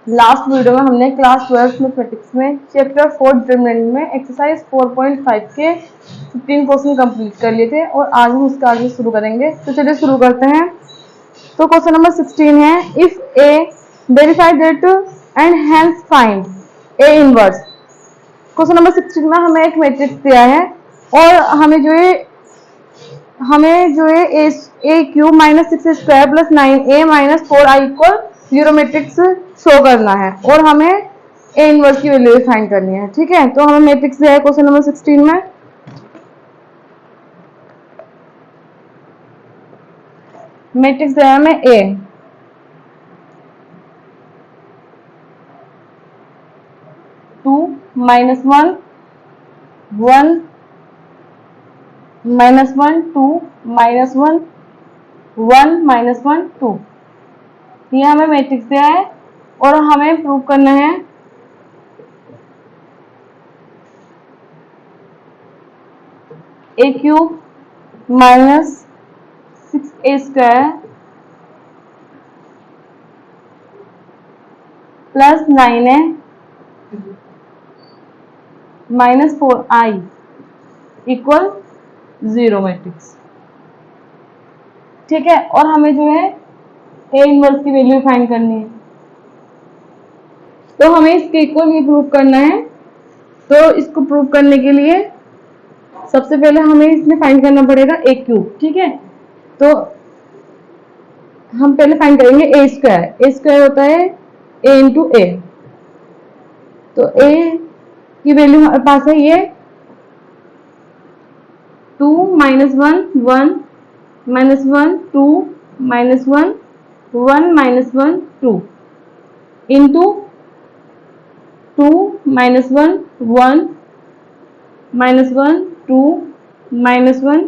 Last video में हमने class 12 mathematics में चैप्टर 4 डिटरमिनेंट में एक्सरसाइज 4.5 के 15 क्वेश्चन कंप्लीट कर लिए थे और आज हम उसका आगे शुरू करेंगे। तो चलिए शुरू करते हैं। तो क्वेश्चन नंबर 16 है, if A verify that and hence find A inverse. Question number 16 में हमें एक मैट्रिक्स दिया है और हमें जो है A cube minus 6 square plus 9a minus 4i equal 0 matrix show करना है और हमें ए इनवर्स की वैल्यू फाइंड करनी है। ठीक है, तो हमें मैट्रिक्स दिया है क्वेश्चन नंबर 16 में। मैट्रिक्स दिया है हमें ए 2 -1 1 -1 2 -1 1 -1 2, ये हमें मैट्रिक्स दिया है और हमें प्रूव करना है A cube minus 6a square plus 9a minus 4i equal 0 matrix. ठीक है, और हमें जो है ए इनवर्स की वैल्यू फाइंड करनी है। तो हमें इसके इक्वल ये प्रूव करना है। तो इसको प्रूव करने के लिए सबसे पहले हमें इसमें फाइंड करना पड़ेगा ए क्यूब। ठीक है, तो हम पहले फाइंड करेंगे ए स्क्वायर। ए स्क्वायर होता है ए इंटू ए। तो ए की वैल्यू हमारे पास है ये 2 -1 1 -1 2 -1 1 -1 2 इंटू 2 -1 1 -1 2 -1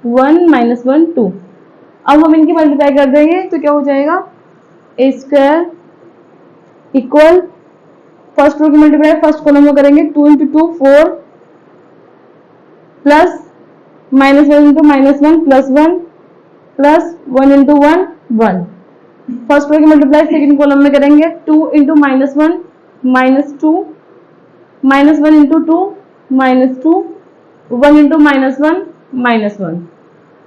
1 -1 2। अब हम इनकी मल्टीप्लाई कर देंगे तो क्या हो जाएगा, A square equal first row की मल्टीप्लाई फर्स्ट कॉलम में करेंगे 2 into 2 4 plus -1 into -1 plus 1 plus 1 into 1 1। First row की मल्टीप्लाई सेकंड कॉलम में करेंगे 2 इंटू -1 -2 -1 इंटू 2 -2 1 इंटू -1 -1।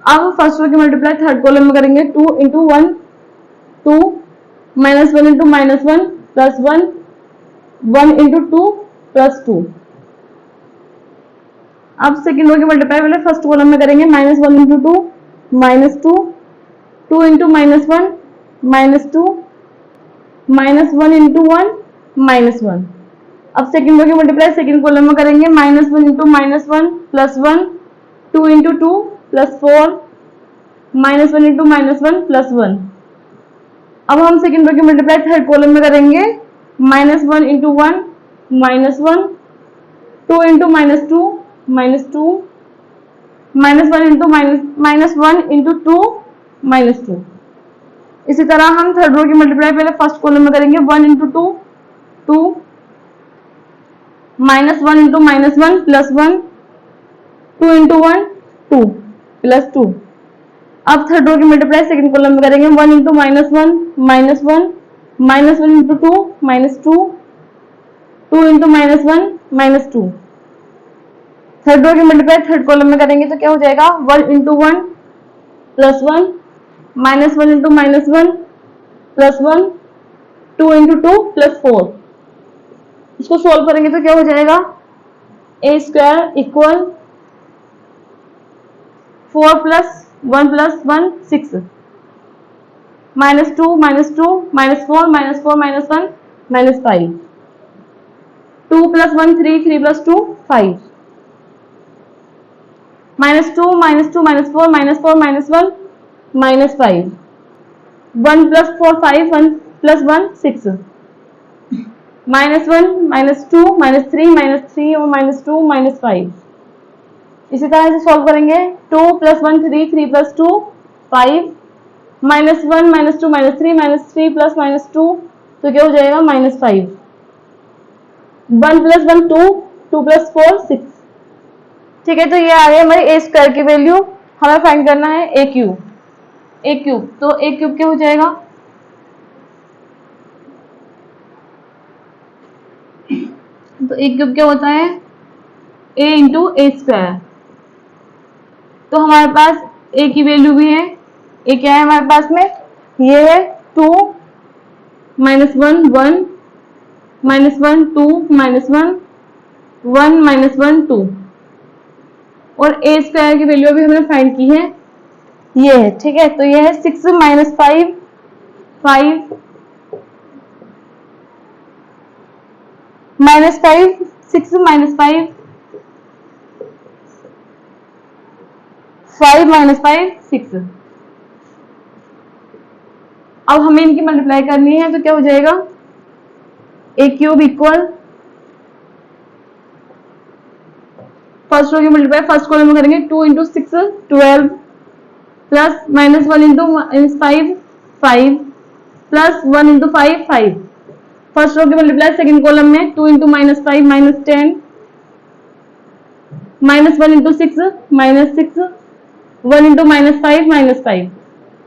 अब फर्स्ट रो की मल्टीप्लाई थर्ड कॉलम में करेंगे 2 into 1 2 -1 into -1 plus 1 1 into 2 plus 2। अब सेकेंड रो की मल्टीप्लाई पहले फर्स्ट कॉलम में करेंगे -1 इंटू 2 -2 2 इंटू -1 -2 -1 इंटू 1 -1। अब सेकेंड रो की मल्टीप्लाई सेकेंड कॉलम में करेंगे -1 into -1 plus 1 2 into 2 plus 4 -1 into -1 plus 1। अब हम सेकेंड रो की मल्टीप्लाई थर्ड कॉलम में करेंगे -1 इंटू 1 -1 2 इंटू -2 -2 -1 इंटू -1 इंटू 2 -2। इसी तरह हम थर्ड रो की मल्टीप्लाई पहले फर्स्ट कॉलम में करेंगे 1 into 2 2 -1 into -1 plus 1 2 into 1 2 plus 2। अब थर्ड रो की मल्टीप्लाई सेकंड कॉलम में करेंगे 1 into -1 -1 into 2 -2 2 into -1 -2। Third row की मल्टीप्लाई थर्ड कॉलम में करेंगे तो क्या हो जाएगा 1 into 1 plus 1 -1 into -1 plus 1 2 into 2 plus 4। इसको सोल्व करेंगे तो क्या हो जाएगा, A square equal 4 plus 1 plus 1 6 -2 -2 -4 -4 -1 -5 2 plus 1 3 3 plus 2 5 -2 -2 -4 -4 -1 -5 1 plus 4 5 1 plus 1 6 -1 -2 -3 -3 और -2 -5। इसी तरह से सॉल्व करेंगे 2 प्लस 1 3 3 प्लस 2 5 -1 -2 -3 -3 प्लस -2 तो क्या हो जाएगा -5 1 प्लस 1 2 2 प्लस 4 6। ठीक है, तो ये आ गई हमारी ए स्क्वायर की वैल्यू। हमें फाइंड करना है ए क्यूब। तो ए क्यूब क्या हो जाएगा, तो ए क्यूब क्या होता है, ए इंटू ए स्क्वायर। तो हमारे पास ए की वैल्यू भी है, ए क्या है हमारे पास में, ये है 2 -1 1 -1 2 -1 1 -1 2, और ए स्क्वायर की वैल्यू भी हमने फाइंड की है, ये है। ठीक है, तो ये है 6 - 5 5 -5 6 - 5 5 - 5 6। अब हमें इनकी मल्टीप्लाई करनी है, तो क्या हो जाएगा, ए क्यूब इक्वल, फर्स्ट रो की मल्टीप्लाई फर्स्ट कॉलम में करेंगे, 2 × 6 12 प्लस -1 × 5 5 प्लस 1 × 5 5। फर्स्ट रो की मल्टीप्लाई सेकंड कॉलम में, 2 × -5 -10 -1 × 6 -6 1 × -5 -5।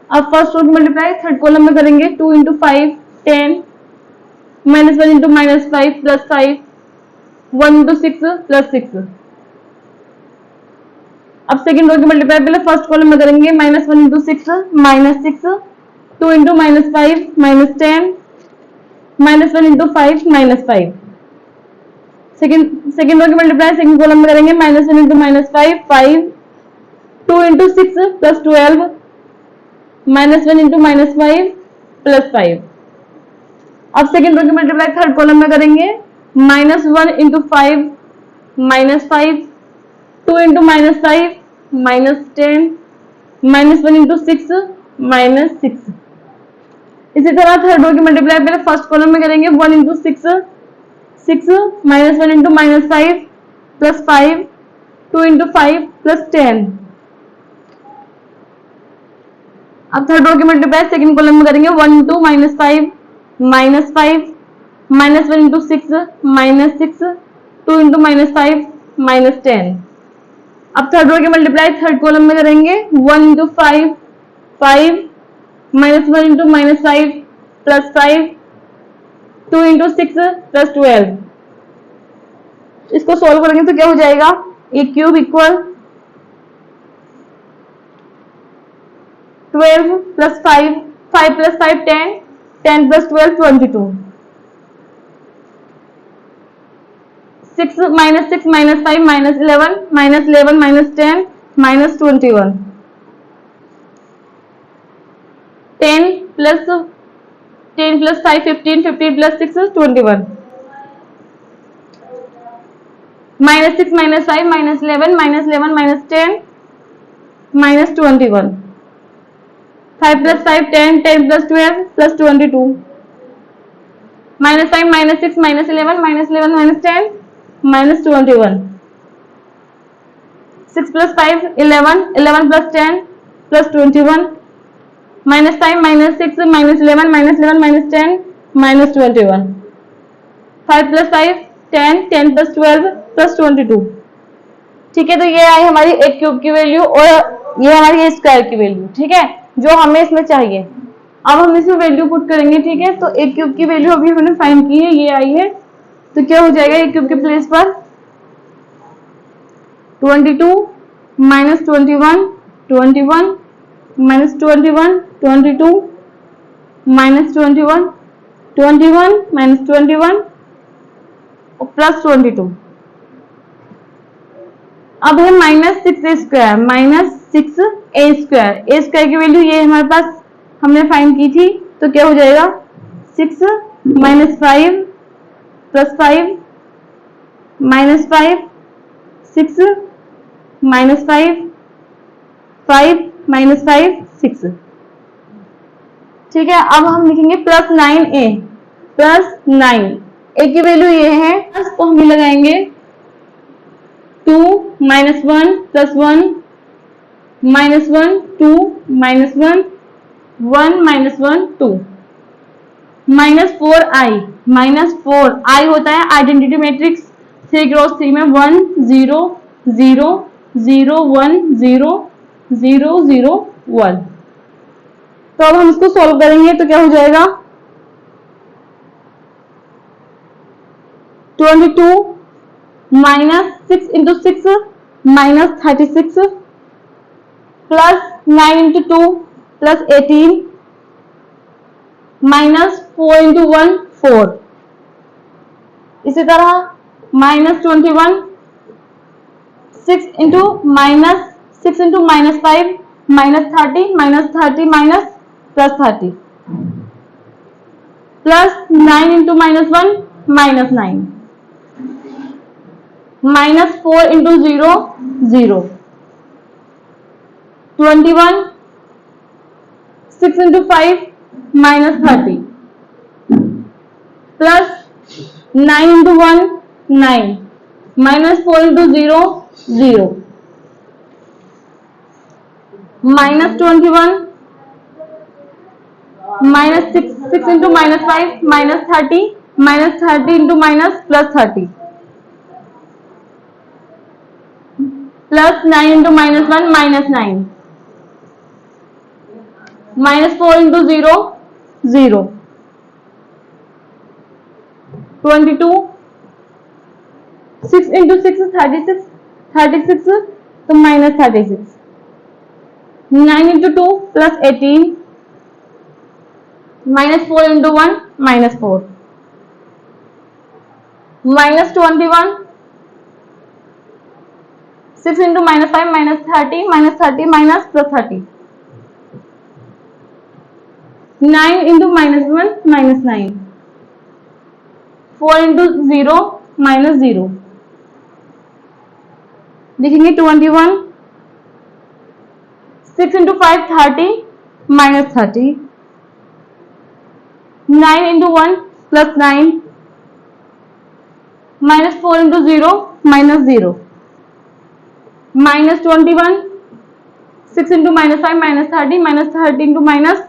अब फर्स्ट रो की मल्टीप्लाई थर्ड कॉलम में करेंगे, 2 × 5 10 -1 × -5 + 5 1 × 6 + 6। अब सेकंड रो की मल्टीप्लाई पहले फर्स्ट कॉलम में करेंगे, -1 × 6 -6 2 × -5 -10 -1 × 5 -5। सेकंड रो की मल्टीप्लाई सेकंड कॉलम में करेंगे, -1 × -5 5 2 × 6 + 12 -1 × -5 + 5। अब सेकंड रो की मल्टीप्लाई थर्ड कॉलम में करेंगे, -1 × 5 -5 2 × -5 -10 -1 × 6 -6। इसी तरह थर्ड रो की मल्टीप्लाई पहले फर्स्ट कॉलम में करेंगे, 1 × 6 6 -1 × -5 + 5 2 × 5 + 10। अब थर्ड रो की मल्टीप्लाई सेकंड कॉलम में करेंगे, 1 × -5 -5 -1 × 6 -6 2 × 5 -10। अब थर्ड रो की मल्टीप्लाई थर्ड कॉलम में करेंगे, 1 × 5 5 -1 × -5 + 5 2 × 6 + 12। इसको सॉल्व करेंगे तो क्या हो जाएगा, ए क्यूब इक्वल 12 + 5 5 + 5 10 10 + 12 22 6 - 6 - 5 -11 -11 -10 -21 10 + 10 + 5 15 15 + 6 21 -6 - 5 -11 -11 -10 -21 5 + 5 10 10 + 12 +22 -5 -6 -11 -11 -10 -21 6 + 5 11 11 + 10 +21 -5 -6 -11 -11 -10 -21 5 + 5 10 10 + 12 +22। ठीक है, तो ये आई हमारी ए क्यूब की वैल्यू और ये हमारी ए स्क्वायर की वैल्यू। ठीक है, जो हमें इसमें चाहिए। अब हम इसमें वैल्यू पुट करेंगे। ठीक है, तो ए क्यूब की वैल्यू अभी हमने फाइंड की है, ये आई है। तो क्या हो जाएगा, ए क्यूब के प्लेस पर 22 -21 21 -21 22 -21 21 -21 और +22। अब है -6a² -6a²। ए स्क्वायर की वैल्यू ये हमारे पास हमने फाइंड की थी। तो क्या हो जाएगा, 6 - 5 + 5 -5 6 - 5 5 -5 6। ठीक है, अब हम लिखेंगे +9a +9। ए की वैल्यू ये है, तो हम लगाएंगे 2 -1 + 1 -1 2 -1 1 -1 2 -4i होता है आइडेंटिटी मैट्रिक्स 3 × 3 में 1 0 0 0 1 0 0 0 1। तो अब हम इसको सॉल्व करेंगे तो क्या हो जाएगा, 22 minus 6 into 6 minus 36 plus 9 into 2 plus 18 minus 4 into 1 4। इसी तरह minus 21 6 into minus 5 minus 30 minus plus 30 plus 9 into minus 1 minus 9 minus 4 into 0 0 21 6 into 5 minus 30 plus 9 into 1 9 minus 4 into 0 0 minus 21 minus 6 into minus 5 minus 30 into minus plus 30 plus 9 into minus 1 minus 9 minus 4 into 0 0 22 6 into 6 36 तो minus 36 9 into 2 plus 18 minus 4 into 1 minus 4 minus 21 6 into minus 5 minus 30 minus plus 30 9 into minus 1 minus 9 4 into 0 minus 0 लिखेंगे 21 6 into 5 30 minus 30 9 into 1 plus 9 minus 4 into 0 minus 0 minus 21 6 into minus 5 minus 30 into minus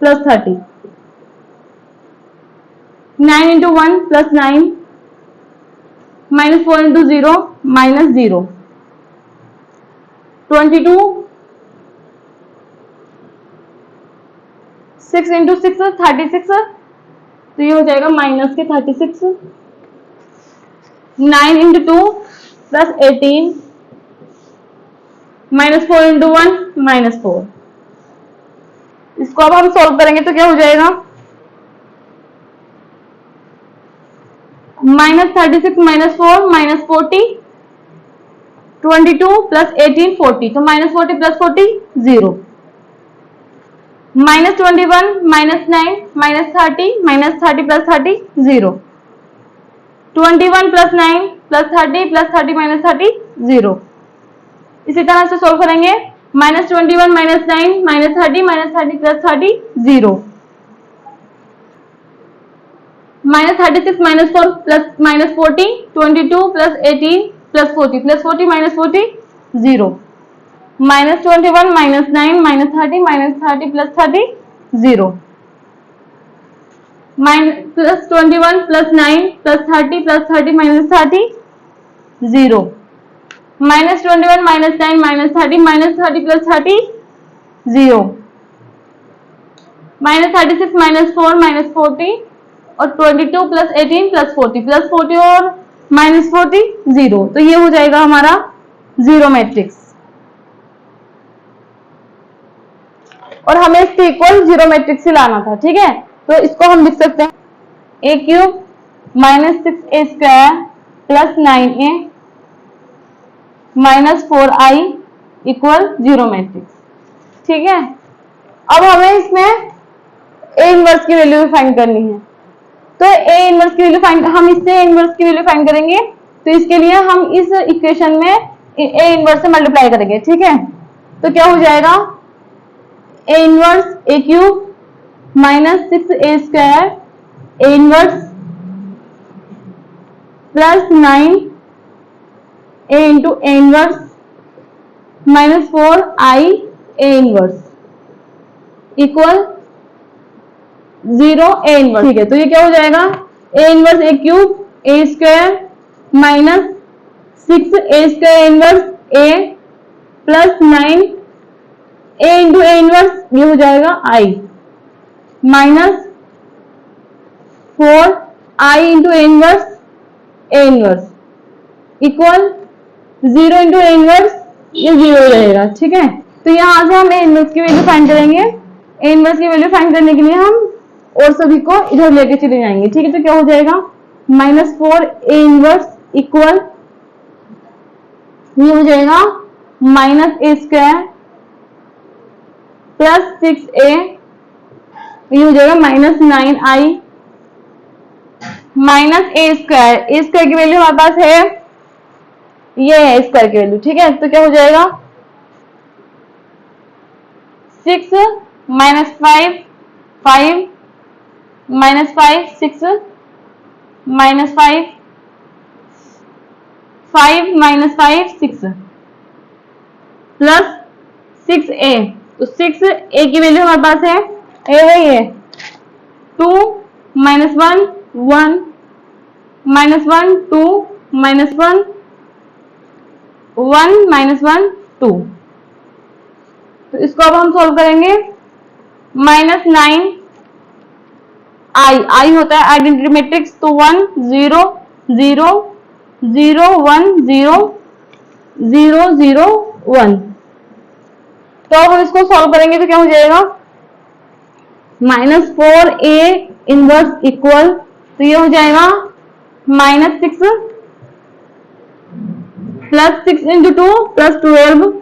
plus 30 9 into 1 plus 9 minus 4 into 0 minus 0 22 6 into 6 36 तो ये हो जाएगा minus के 36 9 into 2 plus 18 minus 4 into 1 minus 4। इसको अब हम solve करेंगे तो क्या हो जाएगा माइनस 36 माइनस 4 माइनस 40 22 प्लस 18 40 तो minus 40 plus 40 0 minus 21 minus 9 minus 30 plus 30 0 21 plus 9 plus 30 minus 30 0। इसी तरह से सोल्व करेंगे minus 21 minus 9 minus 30 plus 30 0 minus 36 minus 4 plus minus 40 22 plus 18 plus 40 minus 40 0 minus 21 minus 9 minus 30 plus 30 0 plus 21 plus 9 plus 30 minus 30 0 minus 21 minus 9 minus 30 plus 30 0 minus 36 minus 4 minus 40 और 22 plus 18 plus 40 और minus 40 0 तो ये हो जाएगा हमारा जीरो मैट्रिक्स और हमें इसके इक्वल जीरो मैट्रिक्स ही लाना था। ठीक है तो इसको हम लिख सकते हैं A cube minus 6a square plus 9a minus 4i equal zero matrix. ठीक है अब हमें इसमें ए इनवर्स की वैल्यू फाइंड करनी है तो ए इनवर्स की वैल्यू फाइंड हम इससे ए इनवर्स की वैल्यू फाइंड करेंगे तो इसके लिए हम इस इक्वेशन में ए इनवर्स से मल्टीप्लाई करेंगे। ठीक है तो क्या हो जाएगा A inverse A cube minus 6a square A inverse plus 9 A into A inverse minus 4i A inverse equal 0 A inverse. ठीक है तो ये क्या हो जाएगा A inverse A cube A square minus 6a square inverse A plus 9 A into A inverse ये हो जाएगा i minus 4i into A inverse A inverse equal 0 into A inverse, ये 0 रहेगा। ठीक है, तो यहाँ से हम ए इनवर्स की वैल्यू फाइंड करेंगे। ए इनवर्स की वैल्यू फाइंड करने के लिए हम और सभी को इधर लेके चले जाएंगे। ठीक है, तो क्या हो जाएगा -4 ए इनवर्स इक्वल, ये हो जाएगा -a² प्लस 6a, ये हो जाएगा -9i माइनस ए स्क्वायर। ए स्क्वायर की वैल्यू हमारे पास है, ये है स्क्वायर की वैल्यू। ठीक है, तो क्या हो जाएगा 6 -5 5 -5 6 -5 5 -5 6 प्लस 6a। तो 6a की वैल्यू हमारे पास है, ए है ये 2 -1 1 -1 2 -1 1 -1 2। तो इसको अब हम सॉल्व करेंगे। -9 आई होता है आइडेंटिटी मैट्रिक्स, तो 1 0 0 0 1 0 0 0 1। तो अब हम इसको सॉल्व करेंगे तो क्या हो जाएगा -4a इनवर्स इक्वल, तो ये हो जाएगा -6 प्लस 6 इंटू 2 प्लस 12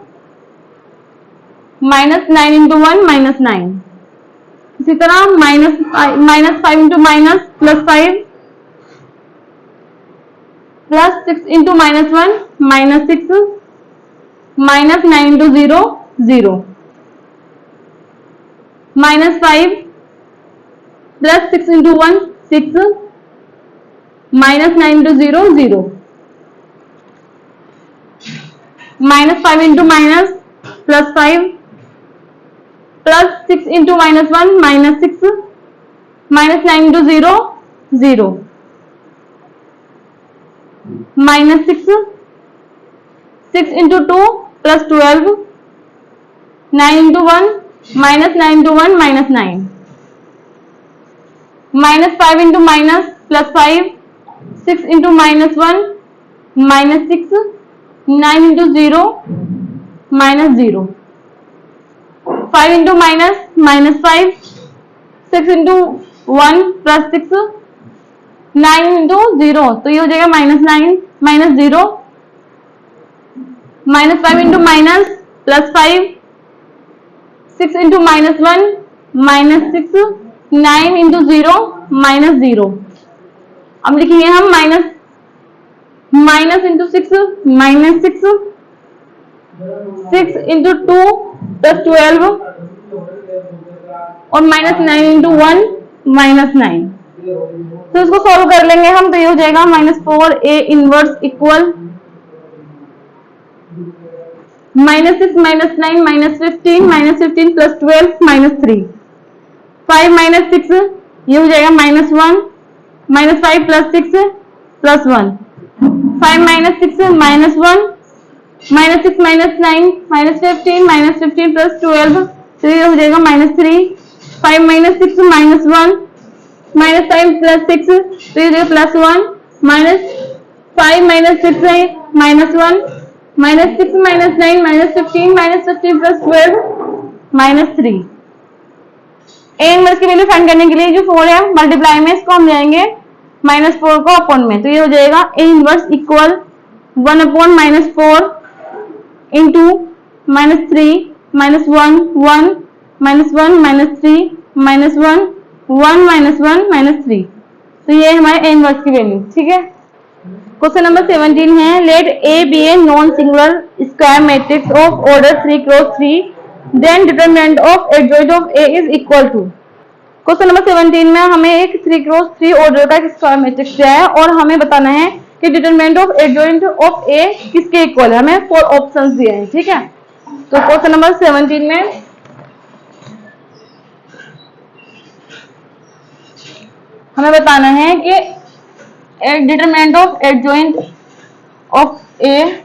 -9 इंटू 1 -9। इसी तरह -5 into minus plus 5 plus 6 into -1 -6 -9 into 0 0 -5 plus 6 into 1 6 -9 into 0 0 -5 into minus plus 5 plus 6 into -1 -6 -9 into 0 0 -6 6 into 2 plus 12 9 into 1 -9 into 1 -9 -5 into minus plus 5 6 into -1 -6 9 into 0 -0 5 into -5 6 into 1 plus 6 9 into 0, तो ये हो जाएगा -9 -0 -5 into minus plus 5 6 into -1 -6 9 into 0 -0। अब लिखेंगे हम minus into 6 -6 6 into 2 plus 12 और -9 into 1 -9। तो इसको सॉल्व कर लेंगे हम, तो ये हो जाएगा -4a इनवर्स इक्वल -6 -9 -15 15 प्लस 12 -3 5 -6, ये हो जाएगा -1 -5 प्लस 6 प्लस 1 5 -6 -1 -6 -9 -15 प्लस 12, तो ये हो जाएगा -3 5 -6 -1 -5 प्लस 6, तो ये हो जाएगा प्लस 1 -5 -6 -1 -6 -9 -15 प्लस 12 -3। ए इनवर्स की वैल्यू फाइंड करने के लिए जो 4 है मल्टीप्लाई में इसको हम जाएंगे -4 को अपॉन में, तो ये हो जाएगा ए इनवर्स इक्वल 1 अपॉन -4 इंटू -3 -1 1 -1 -3 -1 1 -1 -3। तो ये हमारे ए इनवर्स की वैल्यू। ठीक है, क्वेश्चन नंबर 17 है, let A B A non singular square matrix of order 3 cross 3, then determinant of adjoint of A is equal to. Question number 17 में हमें एक 3 क्रॉस 3 ऑर्डर का स्क्वायर मैट्रिक्स दिया है और हमें बताना है कि determinant of adjoint of A किसके इक्वल है। हमें 4 ऑप्शंस दिए हैं। ठीक है, तो क्वेश्चन नंबर 17 में हमें बताना है कि determinant of adjoint of A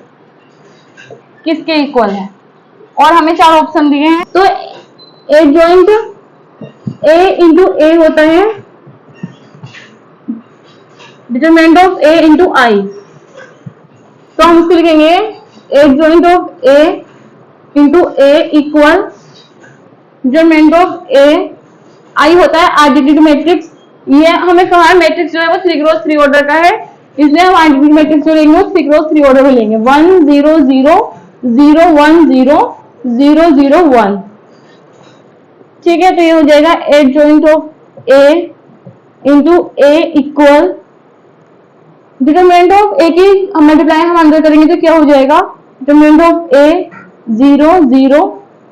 किसके इक्वल है और हमें 4 ऑप्शन दिए हैं। तो एडजॉइंट ए इंटू ए होता है determinant of A into I, तो हम इसको लिखेंगे adjoint of A into A equal determinant of A, I होता है आइडेंटिटी मैट्रिक्स, ये हमें कहा है मैट्रिक्स जो है वो 3x3 ऑर्डर का है, इसलिए हम आइडेंटिटी मैट्रिक्स जो लेंगे वो 3x3 ऑर्डर में लेंगे, 1 0 0 0 1 0 0 0 1। ठीक है, तो ये हो जाएगा adjoint of A into A equal determinant of A की हम मल्टीप्लाई हम अंदर करेंगे तो क्या हो जाएगा, determinant of A 0 0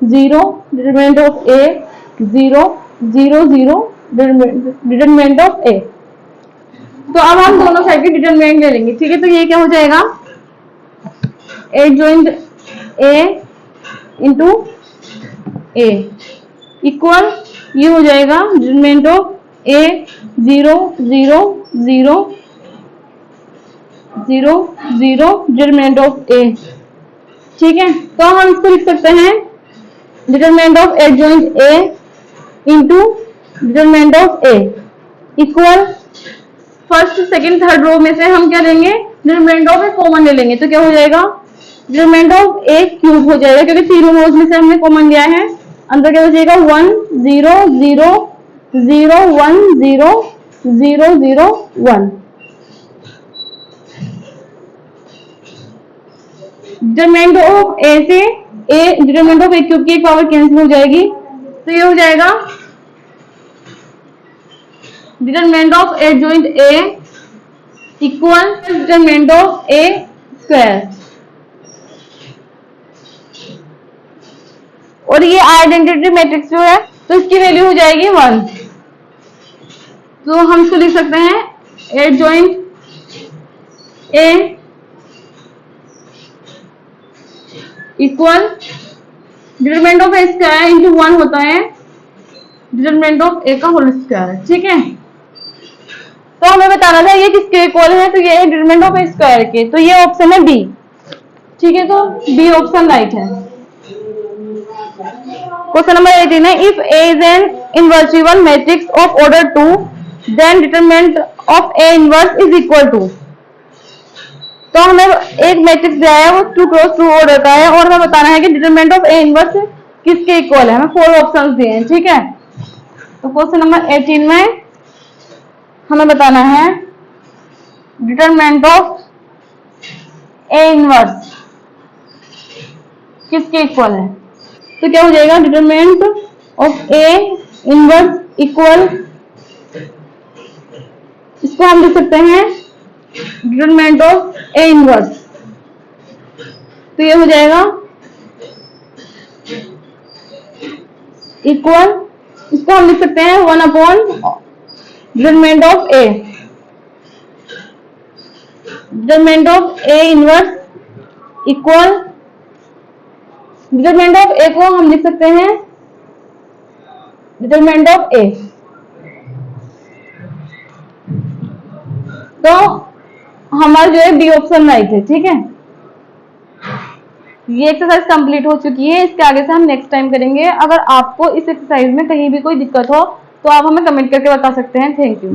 0 determinant of A 0 0 0 determinant of A. तो अब हम दोनों साइड की डिटरमिनेंट ले लेंगे। ठीक है, तो ये क्या हो जाएगा, adjoint A into A equal ये हो जाएगा determinant of A 0 0 0 0 0 determinant of A. ठीक है, तो हम इसको लिख सकते हैं determinant of adjoint A into determinant of A equal first second third row में से हम क्या लेंगे, डिटरमिनेंट ऑफ ए कॉमन ले लेंगे, तो क्या हो जाएगा, डिटरमिनेंट ऑफ ए क्यूब हो जाएगा, क्योंकि तीनों रोज में से हमने कॉमन लिया है, अंदर क्या हो जाएगा 1 0 0 0 1 0 0 0 1। डिटरमिनेंट ऑफ ए से ए डिटरमिनेंट ऑफ ए क्यूब की एक पावर कैंसिल हो जाएगी, तो ये हो जाएगा determinant of adjoint A equal determinant of A square, और ये आइडेंटिटी मैट्रिक्स जो है तो इसकी वैल्यू हो जाएगी 1, तो हम इसको लिख सकते हैं adjoint A equal determinant of A square into 1 होता है डिटरमिनेंट ऑफ ए का होल स्क्वायर। ठीक है, तो हमें बताना था ये किसके इक्वल है, तो ये है डिटरमिनेंट ऑफ ए स्क्वायर के, तो ये ऑप्शन है बी। ठीक है, तो बी ऑप्शन राइट है। क्वेश्चन नंबर 18 है, if A is an invertible matrix of order 2 then determinant of A inverse is equal to, तो हमें एक मैट्रिक्स दिया है वो 2x2 ऑर्डर का है और हमें बताना है कि डिटरमिनेंट ऑफ ए इनवर्स किसके इक्वल है, हमें 4 ऑप्शंस दिए हैं। ठीक है, तो क्वेश्चन नंबर 18 में हमें बताना है डिटरमिनेंट ऑफ ए इनवर्स किसके इक्वल है, तो क्या हो जाएगा determinant of A inverse equal, इसको हम लिख सकते हैं डिटरमिनेंट ऑफ ए इनवर्स, तो ये हो जाएगा इक्वल, इसको हम लिख सकते हैं 1 upon determinant of A, determinant of A inverse equal determinant of A को हम लिख सकते हैं डिटरमिनेंट ऑफ ए, तो हमारा जो है बी ऑप्शन राइट है। ठीक है, ये एक्सरसाइज कंप्लीट हो चुकी है, इसके आगे से हम नेक्स्ट टाइम करेंगे। अगर आपको इस एक्सरसाइज में कहीं भी कोई दिक्कत हो तो आप हमें कमेंट करके बता सकते हैं। Thank you.